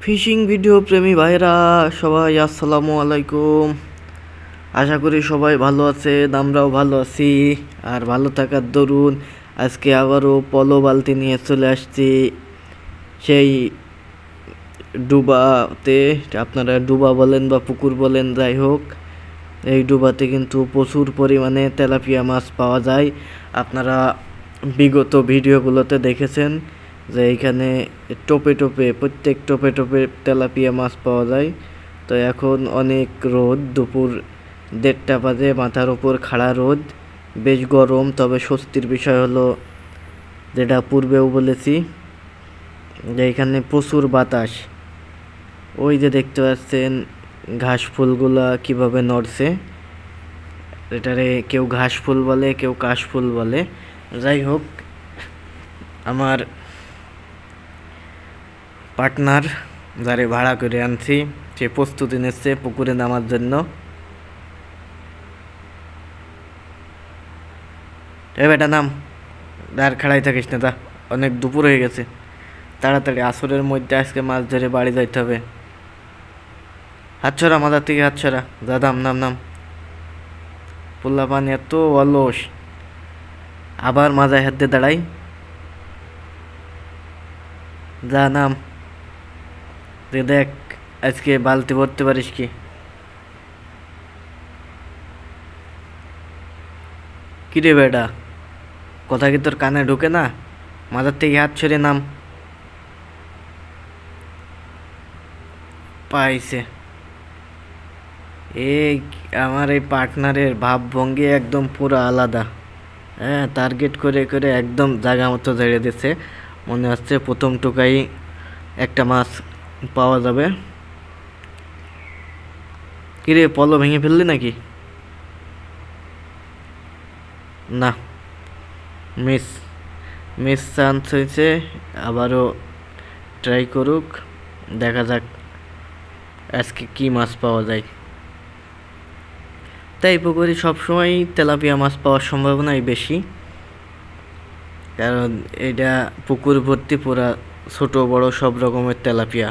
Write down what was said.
Fishing video প্রেমী ভাইরা সবাই আসসালামু আলাইকুম। আশা করি সবাই ভালো আছেন, আমরাও ভালো আছি। আর ভালো থাকার দরুন আজকে আবারও পলো বালতি নিয়ে চলে আসছি সেই ডুবাতে। আপনারা ডুবা বলেন বা পুকুর বলেন, যাই হোক, এই ডুবাতে কিন্তু প্রচুর পরিমাণে তেলাপিয়া মাছ পাওয়া যায়। আপনারা বিগত ভিডিওগুলোতে দেখেছেন যে এইখানে টোপে টোপে, প্রত্যেক টোপে টোপে তেলাপিয়া মাছ পাওয়া যায়। তো এখন অনেক রোদ, দুপুর 1:30 বাজে, মাথার উপর খাড়া রোদ, বেশ গরম। তবে স্বস্তির বিষয় হলো, যেটা পূর্বেও বলেছি, যে এখানে প্রচুর বাতাস। ওই যে দেখতে পাচ্ছেন ঘাস ফুলগুলা কিভাবে নড়ছে। এটারে কেউ ঘাস ফুল বলে, কেউ কাশ ফুল বলে। যাই হোক, আমার পার্টনার, যারে ভাড়া করে আনছি, সে প্রস্তুতি নিচ্ছে পুকুরে নামার জন্য। এ বেটা নাম, আর খাড়াই থাকিস না, তা অনেক দুপুর হয়ে গেছে। তাড়াতাড়ি আসরের মধ্যে আজকে মাছ ধরে বাড়ি যাইতে হবে। হাত ছড়া, মাথার থেকে হাত ছড়া, যা, নাম নাম নাম। পোল্লা পানি এত অলস, আবার মাজায় হাত দিয়ে দাঁড়াই, যা নাম। দেখ আজকে বালতি ভরতে পারিস কি। কিরে বেটা, কথা কি তোর কানে ঢোকে না? মাথার থেকে হাত ছড়ে নাম। পাইছে। এই আমার এই পার্টনারের ভাবভঙ্গি একদম পুরো আলাদা। হ্যাঁ, টার্গেট করে করে একদম জায়গা মতো ঝেড়ে দিচ্ছে। মনে হচ্ছে প্রথম টোকাই একটা মাছ পাওয়া যাবে। কিরে, পলো ভেঙে ফেললি নাকি? না, মিস মিস চান্স হয়েছে। আবারও ট্রাই করুক, দেখা যাক আজকে কি মাছ পাওয়া যায়। তাই পুকুরে সবসময় তেলাপিয়া মাছ পাওয়ার সম্ভাবনাই বেশি, কারণ এটা পুকুর ভর্তি পুরা ছোট বড় সব রকমের তেলাপিয়া।